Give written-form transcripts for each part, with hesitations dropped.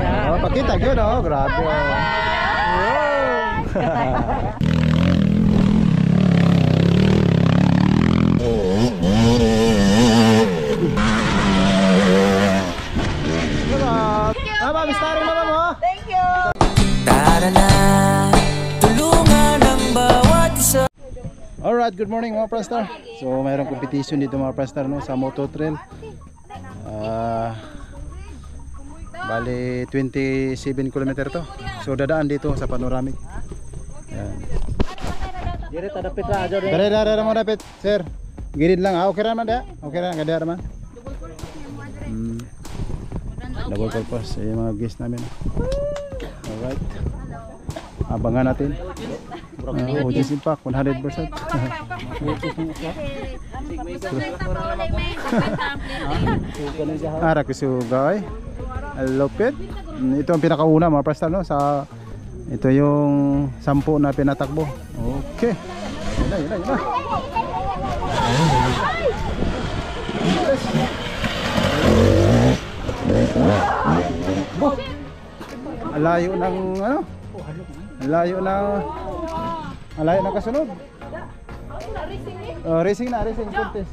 Oh, pakita yun, oh. Grabe, oh. Ma'am, starring na mo. Thank you. Tara na, tulungan ang bawat isa. Alright, good morning mga Prestar. So mayroong competition dito mga Prestar, no, sa Moto Trail. Bali 27 km to. So dadaan dito sa Panoramic. Yan. Dire ta dapit ra ajo. Dara mo dapit, sir. Girid lang. Okay ra man da. Okay ra kada man. Double purpose yung mga guests namin. Alright. Abangan natin. Ujis impact 100%. Ara kusuga ay. Lopet. Ito ang pinakauna mga Prestar, no, sa ito yung 10 na pinatakbo. Okay. Yun na. Alayo ng ano? Alayo ng kasunod. Racing contest.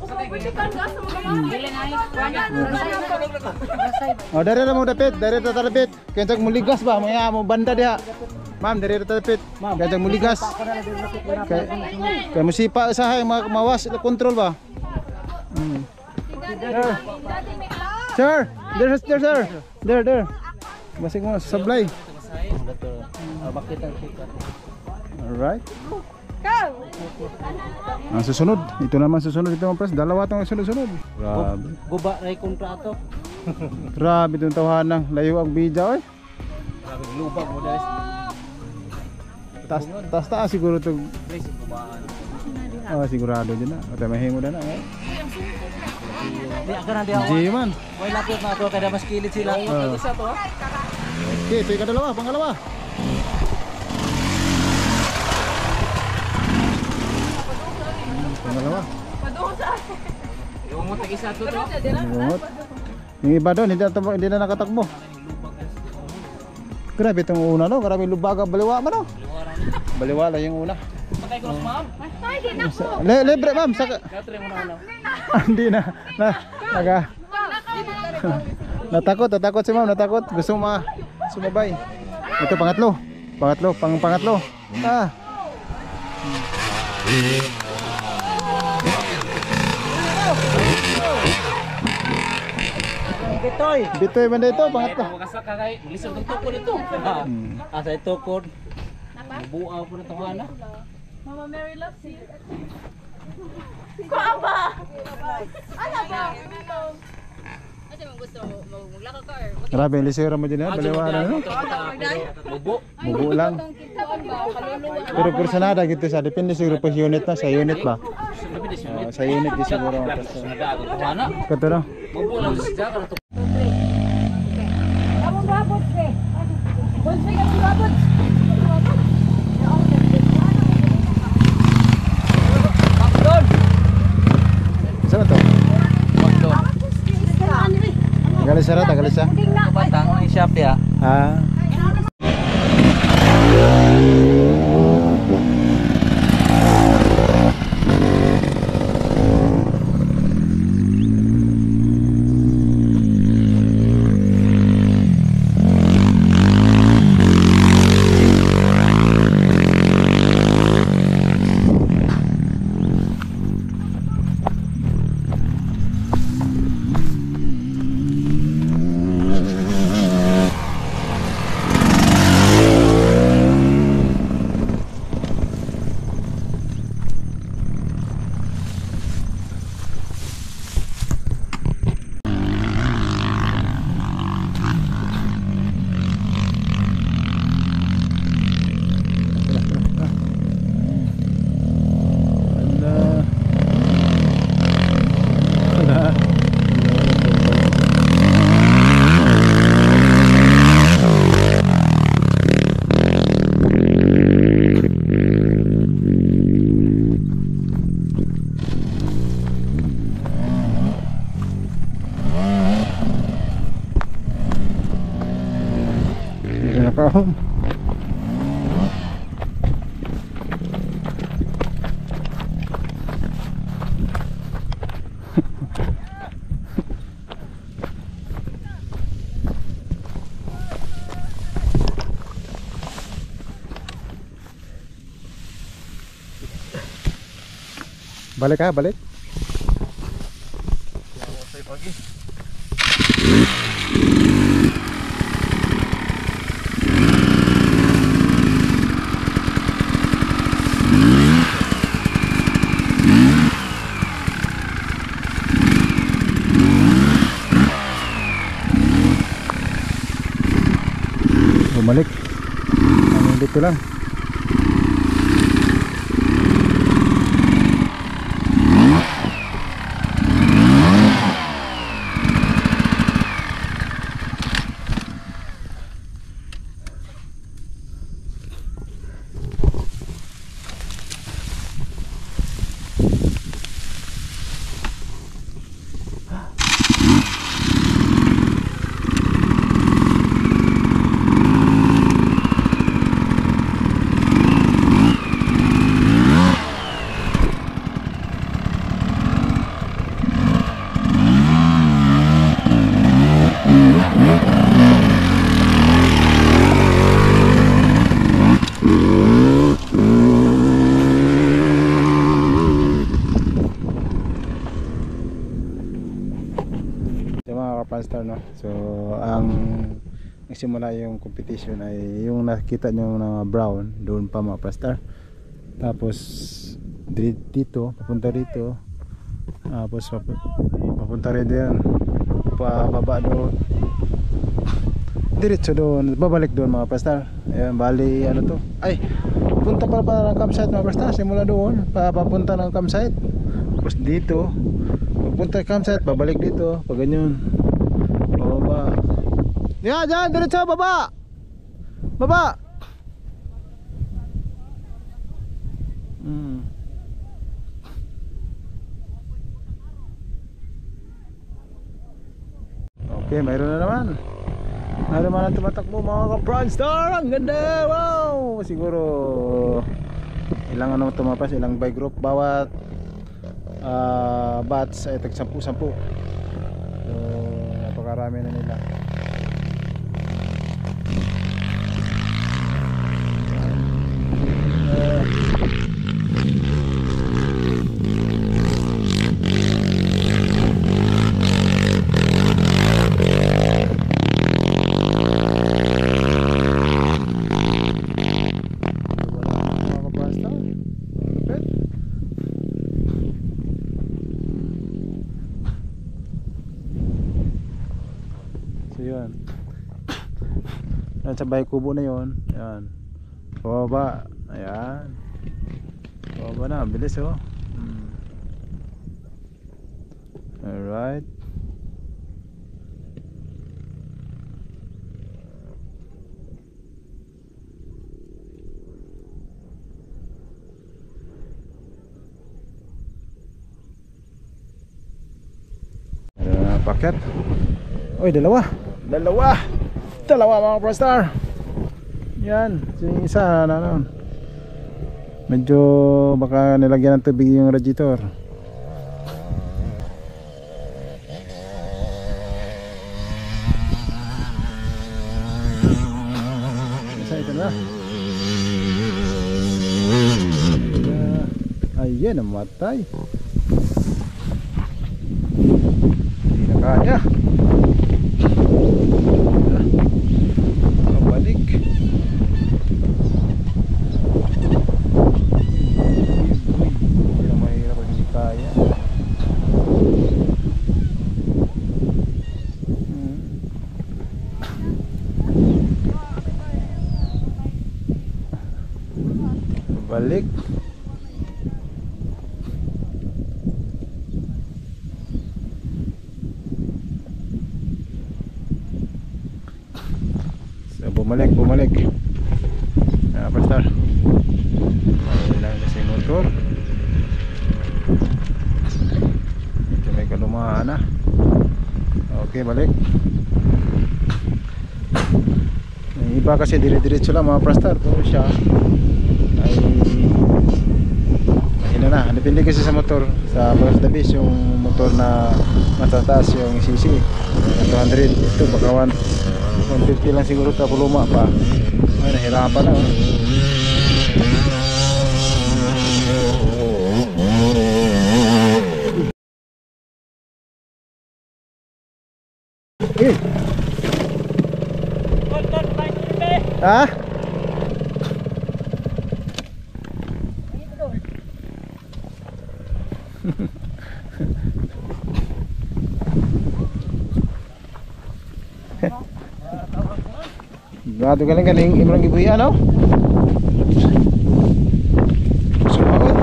Oh, dari ra mo dapit, dari ta dapit. Kaya mo ligas ba, maya mo banda diha. Ma'am, dari ta dapit. Kaya mo ligas. Kaya mo sipa usahay mawas control ba. Sir, sir. There. Basig mo sablay. Alright. Ang susunod, ito naman susunod ito mga Pres, dalawa itong sunod-sunod. Grabe. Guba ray kontrato. Grabe itong tawanan, layo ang bija oy. Grabe lubag mo guys. Taas siguro itong sigurado din na. At mahingo na na. Di agad na di ako. Di man. Way lapit na to kada mas kilid sila. Isa to. Okay, ito yung kadalawa, pangalawa. Pangalawa. Yung mo tag isa to. Yung iba doon, hindi na nakatakbo. Grabe itong una, no? Grabe lubaga, baliwa man, no? Baliwa lang yung una. Patay cross ma'am. Libre ma'am, saka. Hindi na. Natakot si ma'am, natakot. Gusto mo sumabay. Ito pangatlo. Pangatlo. Bitoy man dito, pangatlo. Wakasak ka kay lisod ng tukod ito. Asa ito tukod. Bubuaw po na ito ana. Mama Mary loves you. Kuha ba? Ano ba? Kasi mo gusto maglakaw ka or Grabe, lisera mo din, baliwa na, no? Bubo lang. Pero kursanada gitu sa depende siguro pa unit na, sa unit ba? Sa unit di siguro ang pasta. Kato na. Bubo lang siya ka to. Amo babot ke. Bonsai ka babot. Saan to? Tagalisa. Batang ni shop ya. Pinaka-home. Balik ha, balik. Bumalik. Dito lang. Star, no? So ang nagsimula yung competition ay yung nakita nyo na brown doon pa mga pastar, tapos dito papunta dito, tapos papunta rin din pababa doon, diretso doon, babalik doon mga pastar. Ayan, bali ano to, ay punta pa ng campsite mga pastar, simula doon papunta ng campsite, tapos dito papunta campsite, babalik dito pag ganyan. Baba. Diyan, diretso, baba. Baba. Okay, mayroon na naman. Mayroon naman ang tumatakbo mga ka-Pranstar. Ang ganda, wow. Siguro ilang ano tumapas, ilang by group. Bawat batch ay tag 10-10. So napakarami na nila. So yun, sa bahay kubo na yun, yan, pababa, ayan, pababa na, bilis oh. Alright, paket. Oy, dalawa mga Pranstar. Yan, yung isa ano, medyo baka nilagyan ng tubig yung radiator. Isa ito na. Ayan, namatay. Hindi na kaya. Balik. Hindi mahirap pag hindi kaya. Balik. Bumalik Pranstar. Wala na sa motor. Ito may kalumaan na. Okay, balik. May iba iba kasi dire-diretso lang mga prastar, pero siya ay mahina na. Depende kasi sa motor. Sa Bagas Dabis yung motor na matataas yung cc 200, ito baka 150 lang siguro, tapos luma pa. Ay, nahirapan na Ha? Gato galing imong gibuhi ano? Sumaon.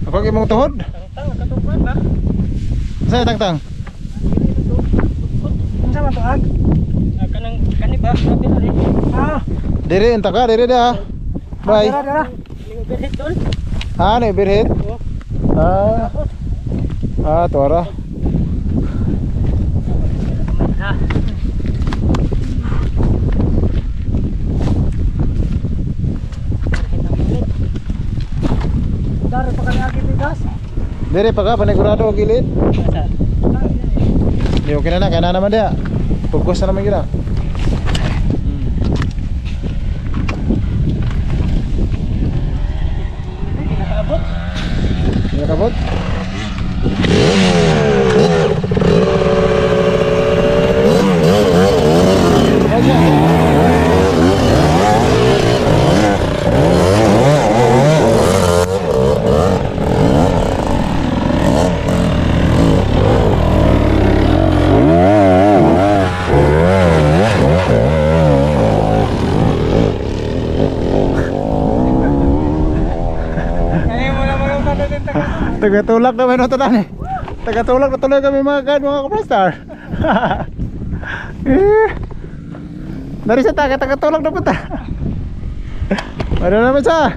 Ako imong tuhod. Sa tang. Unsa man to ag? Kanang kaniba, sabi na rin. Dire enta ka, dire da. Bye. Dara. Birhit tol. Ne birhit. Tora. Dara pa kani agi bigas. Dire pa ka panigurado og gilid. Di okay na kana naman dia. Fokus na naman gina. Nakabot. Tagatulak naman ito na tagatulak na tuloy kami mga kaprastar. Dari sa tagatulak na punta. Ano naman sa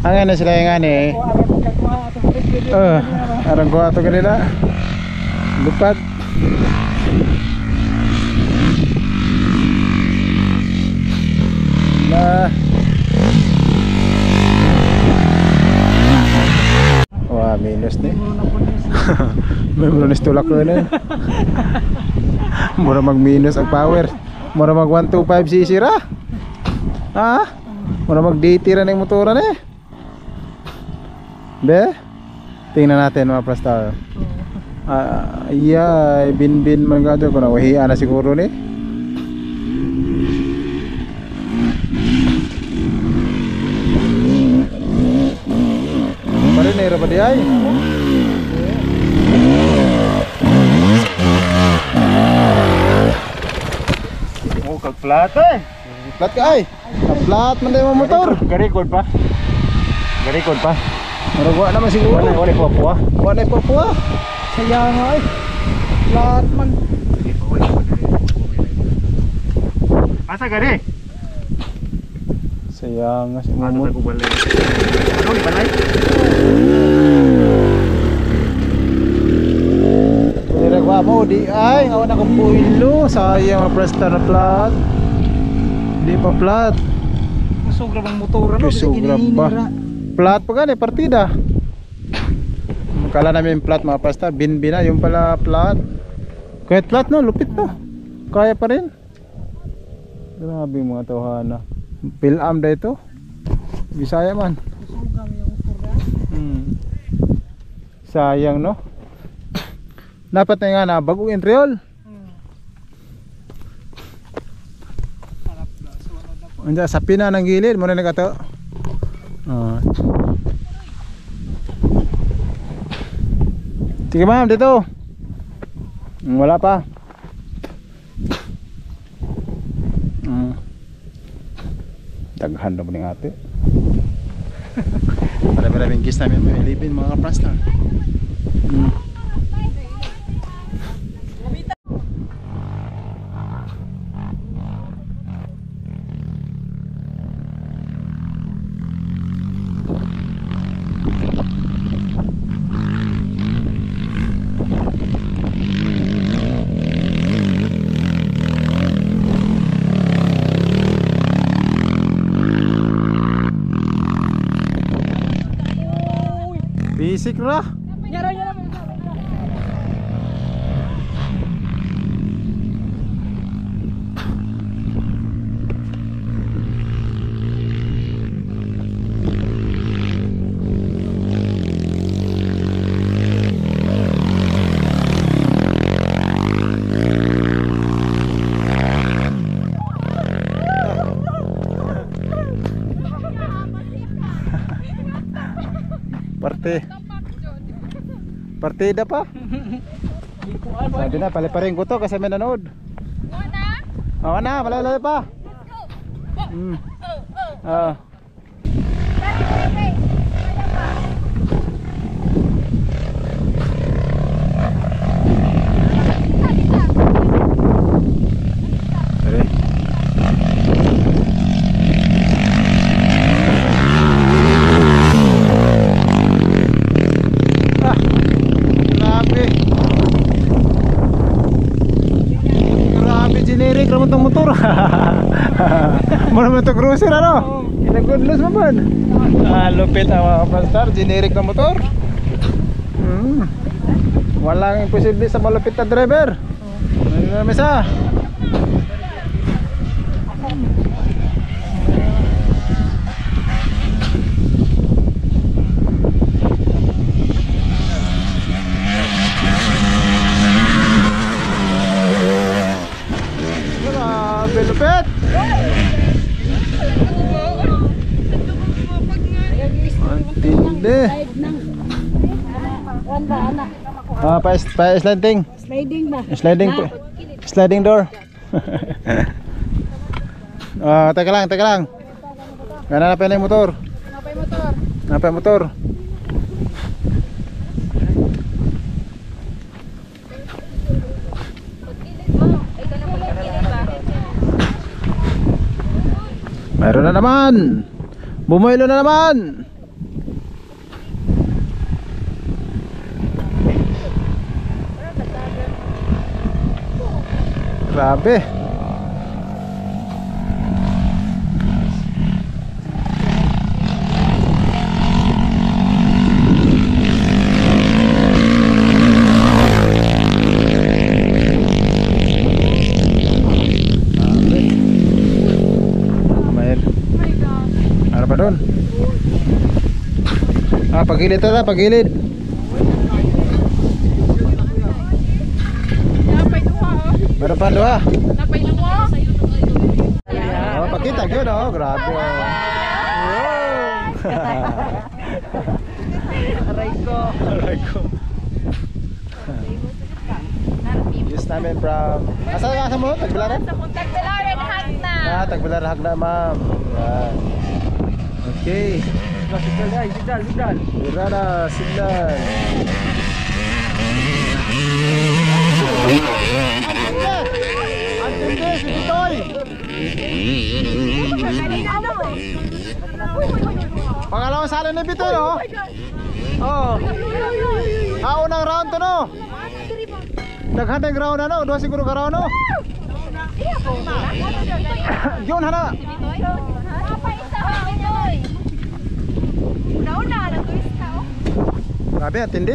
ang na sila yung ani arang ko ato kanila lupad. Wah, minus nih. Minus tulak ko na. Mura mag-minus ang power. Mura mag 125cc ra. Ha? Mura mag-DT ra ng motora ni. Be? Tingnan natin mga prastar. Iya, bin man gato ko na wahiya na siguro ni. Marinero pa di ay. Oh, kag flat eh. Flat ka ay. Flat man tayo motor. Garikod pa. Maragwa naman siguro. Wala po. Wala po. Sayang ay. Flat man. Asa gari? Sayang nga si Momot. Ano balay? Niragwa mo di ay ngawan akong puilo. Sayang ang presta na flat. Di pa flat. Sugra bang motor ano? Sugra ba? Flat pa gani partida. Kala namin flat mga presta. Bin na yung pala flat. Kahit flat no, lupit no. Kaya pa rin. Grabe mga tawhana. Pilam da ito. Bisaya man. Sayang no. Dapat na nga na baguhin triol. Anja sa pina ng gilid mo na nagato. Sige ma'am dito. Wala pa. Daghan na mo ng ate. Marami-raming gis namin may ilipin mga kaprastar. Basic na. Nyaro nyaro. Partida pa. Sabi na, paliparin ko to kasi may nanood. Oo na, malay pa. Generic naman itong motor. Muna ito cruiser ano. Good-loss naman. Lupit ang mga kapastar. Generic na motor. Walang imposible sa malupit na driver. Ano na mesa? Lupit. Antindi. Pa-sliding. Sliding ba? Sliding door. Teka lang. Gana na yung motor. Napay motor. Mayroon na naman. Bumuelo na naman. Grabe. Ano pa doon? Pagilid ito na, pagilid. Meron pa dua. Pakita yun oh, grabe oh. Aray ko. Yes namin from... Asa mo? Tagbilaran? Tagbilaran Hagna. Tagbilaran Hagna ma'am. Okay. Signal. Irada, signal. Antindi, si Bitoy. Pangalawang sala ni Bitoy, oh. Unang round to, no? Naghandang round na, no? Dua siguro ka round, no? Yun, hana. Una, nag-twista, oh. Grabe, antindi.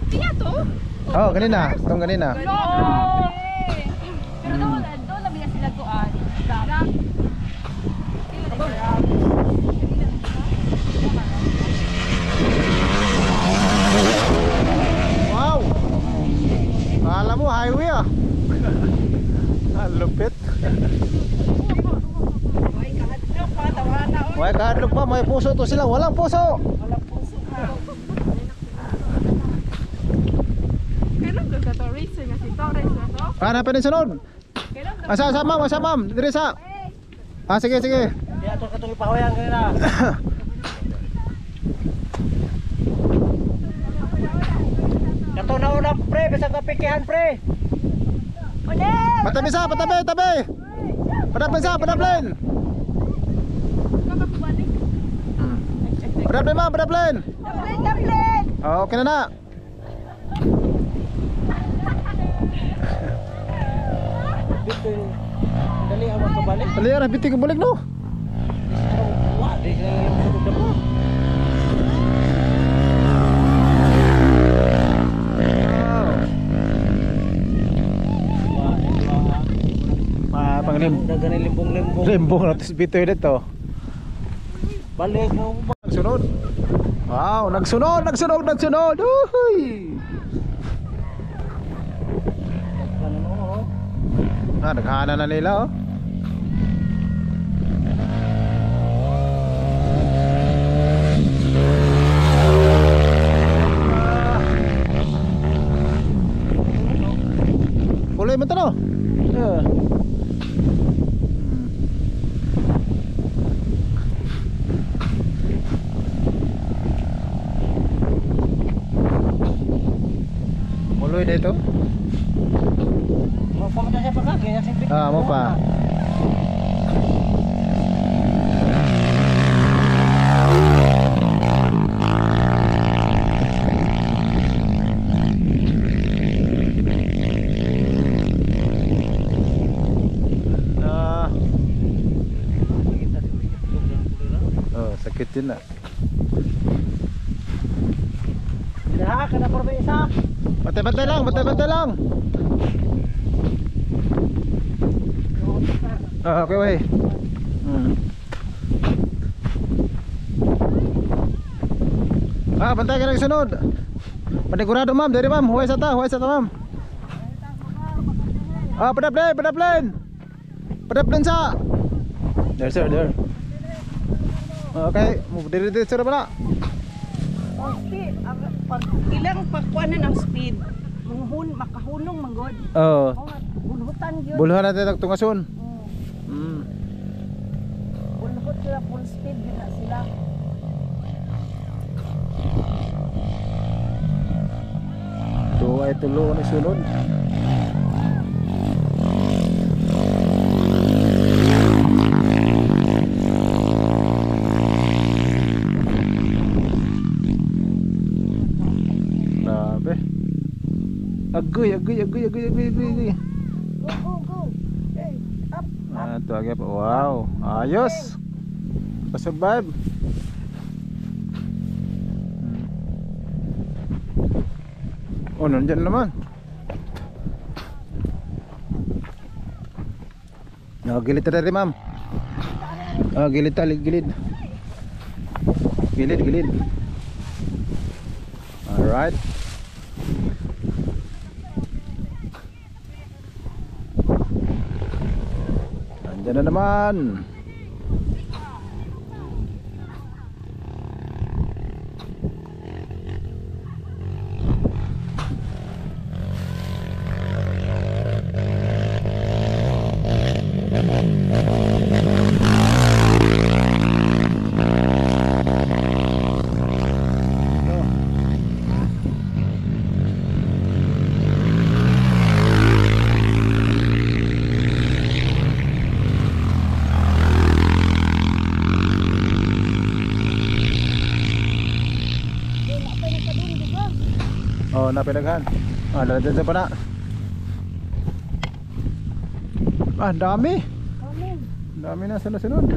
Tiya to? Oh, ganina. Itong ganina. Pero doon na biya sila tuan. Wow! Alam mo, highway ah. Lupit. May kahadlok pa, may puso to sila. Walang puso. Kailan doon ka to? Racer nga si to? Racer to? Hanapin din sunod. Kailan doon? Asa ma'am, diri sa. Sige. Kaya ito katong ipahawayan ka nila. Kato na una pre, bisag kapikihan pre. Ulit! Patabi. Padaplin. Padaplin ma'am. Daplin! Okay na. Dali ang magkabalik. Dali ra bitik balik no. Wa, di ka yung Dagan ni limbong-limbong. Limbong na tis bitoy dito. Balik mo ba? Nagsunod. Wow, nagsunod. Uy. Ano oh. Naghana na nila oh. Kulay mo to no? Yeah. Muloy dito. Mo pa siya pa kaya si Pik. Mo pa. Sakit din na. Dah kana porbe isa. Bantay lang. Okay, weh. Bantay ka ng sunod. Panigurado ma'am, dari ma'am. Huway sa ta ma'am. Padaplen sa. There sir, there. Okay, move diri sir pala. Oh, speed. Pag ilang pagkuanan ang speed, makahunong manggod. Oh. Bulhutan yun. Bulhan natin tungason. Bulhut sila, full speed yun na sila. Tuwa ay tulo ni sunod. Grabe. Agoy. Go. Hey, up. Ito agad. Wow. Ayos. Pa-survive. Oh, nandyan naman. Gilid na rin ma'am. Gilid. Gilid. Alright. Nandyan na naman. Oh, napinaghan. Lalagyan pa na. Dami. Dami na sunod.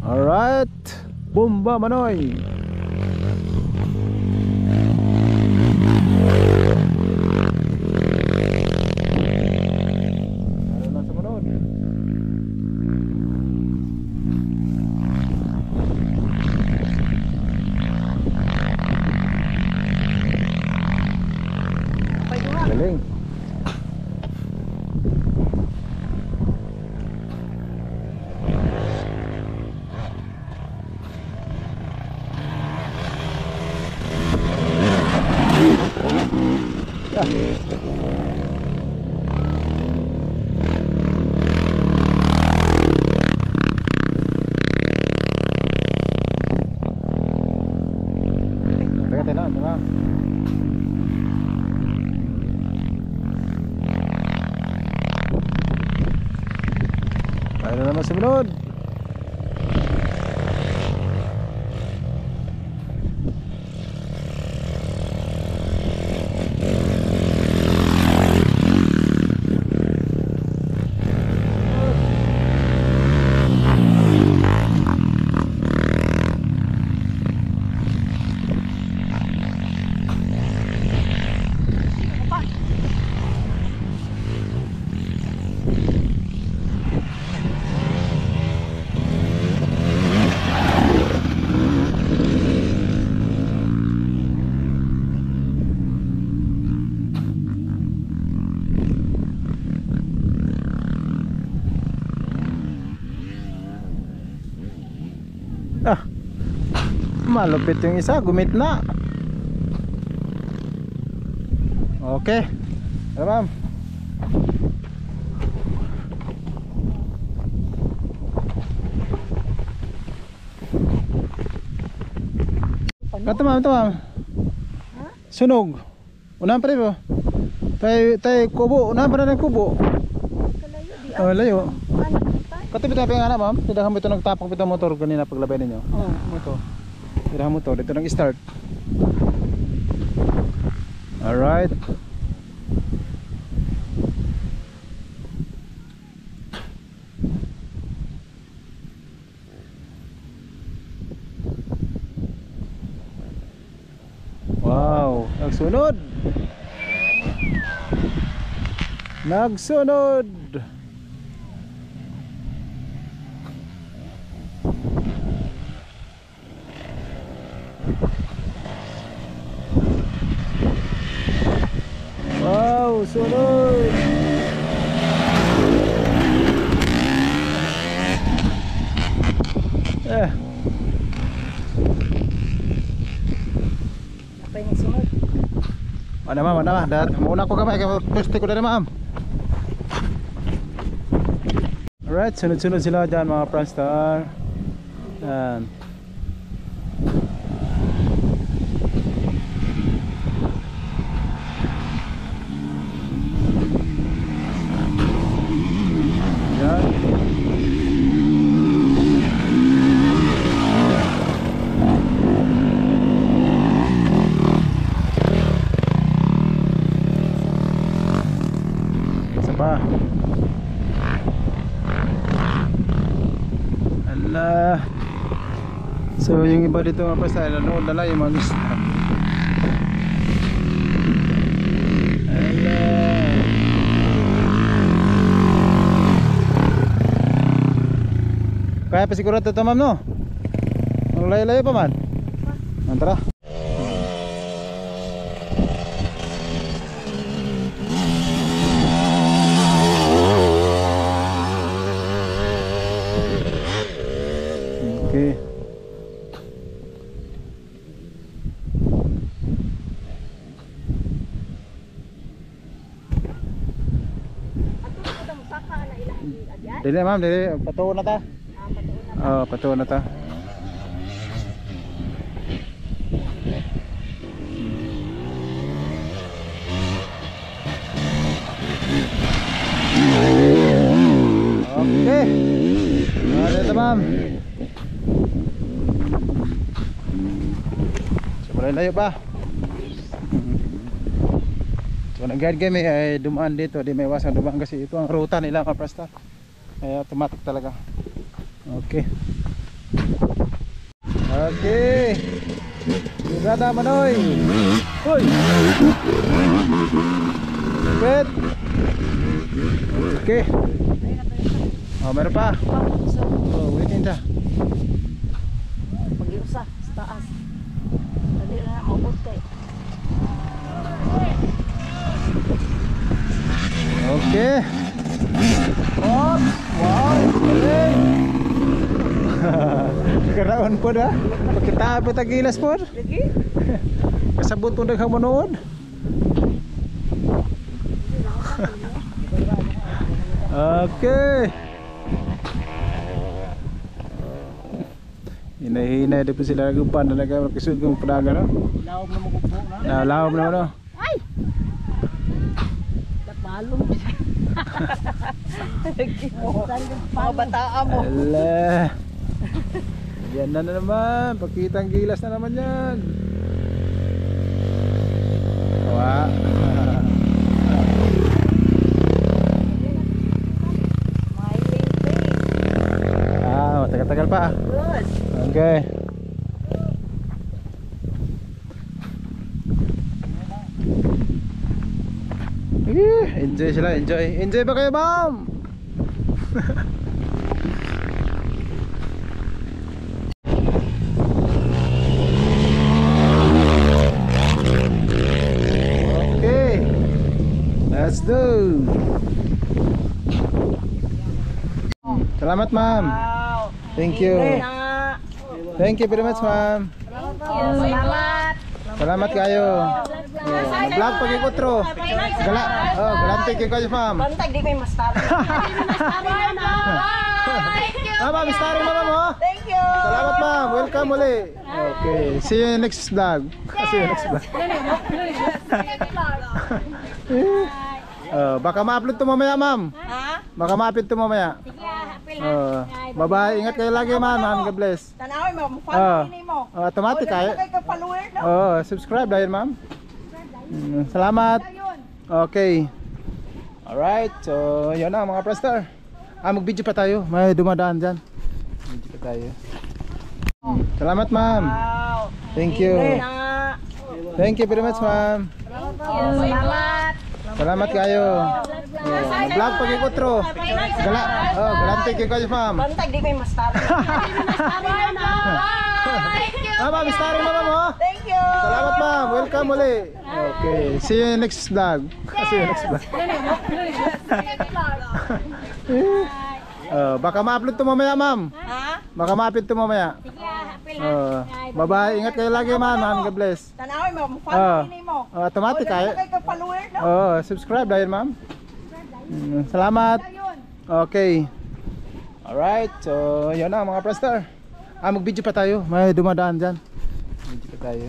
Alright. Bomba Manoy. Ano na sumunod? Galing. Teka lang, teka. Tayo na naman sumunod. Ah, malupit yung isa, gumit na. Okay. Tara ma'am. Ito ma'am. Sunog. Unahan pa rin po. Tayo kubo. Unahan pa rin ang kubo. Oh, layo. Katibi tayo yung anak ma'am. Tidakang mo ito nagtapok ito motor kanina paglabay ninyo. Oo. Ito. Tidakang mo ito. Dito nag-start. Alright. Wow, nagsunod. Nagsunod. Wow, sunod. Apa yang sunod? Mana ma'am, mauna ko kamay kaya poste ko na ma'am. Alright, sunod-sunod sila dyan mga Franstar. Yan. Yan. Isa pa. Ala. So yung iba dito mga presta, nanood na lang yung mga gusto. Ala. Kaya pa siguro ito ma'am no? Ang layo-layo pa man. Tara. Okay. Dili ma'am, dili patuon na ta. Oh, patuon na ta. Okay. Dito ma'am. Mulai layo pa. So nag-guide kami ay dumaan dito, di may iwasan dumaan kasi ito ang ruta nila mga presta. Kaya automatic talaga. Okay. Okay. Ligada manoy. Hoy. Good. Okay. Oh, meron pa. Oh, waiting ta. Pag-iusa sa taas. Dali na maubot kay. Okay. Oh, wow. Karaon po na. Pagkitaapit ang gilas po. Lagi? Kasabot po naghang manood. Okay. Hinay-hinay din po sila nagupan na nagkasud kong padaga no? Lawom na magugbo na. Lawom na no? Ay! Tapalong. Mga bataan mo. Ala. Yan na naman. Pagkitang gilas na naman yan. Kawa. Matagal-tagal pa. Good. Okay. Enjoy sila, enjoy. Enjoy ba kayo, ma'am? Okay. Let's do. Salamat, ma'am. Wow. Thank you. Na. Thank you very much, ma'am. Salamat. Salamat kayo. Vlog pag ikutro. Galante kayo, ma'am. Bantag di ko yung mastar. Ma'am, starring na ma'am, oh. Thank you. Salamat, ma'am. Welcome uli. Okay, see you next vlog. See you next vlog. Baka ma-upload to mamaya, ma'am. Ha? Baka ma-upload to mamaya. Bye-bye. Ingat kayo lagi, ma'am. God bless. Tanawin mo, follow mo. Automatic kayo. Kay ka follower no? Subscribe dahil, ma'am. Salamat. Okay. Alright. So, yun na mga Prestar. Mag-video pa tayo. May dumadaan dyan. Video pa tayo. Salamat, ma'am. Wow. Thank you. Na. Thank you very much, ma'am. Salamat. Salamat kayo. Vlog pag ikutro. Galante kayo, ma'am. Bantag di ko yung mastar. Ma'am, starring na ma'am, oh. Thank you. Salamat, ma'am. Welcome uli. Okay, see you next vlog. See you next vlog. Baka ma-upload to mamaya, ma'am. Ha? Baka ma-upload to mamaya. Bye-bye. Ingat kayo lagi, ma'am. God bless. Tanawin mo, follow mo. Automatic kayo. Kay ka follower no? Subscribe dahil, ma'am. Salamat. Okay. Alright. So, yun na mga Prestar. Mag-video pa tayo. May dumadaan dyan. Video pa tayo.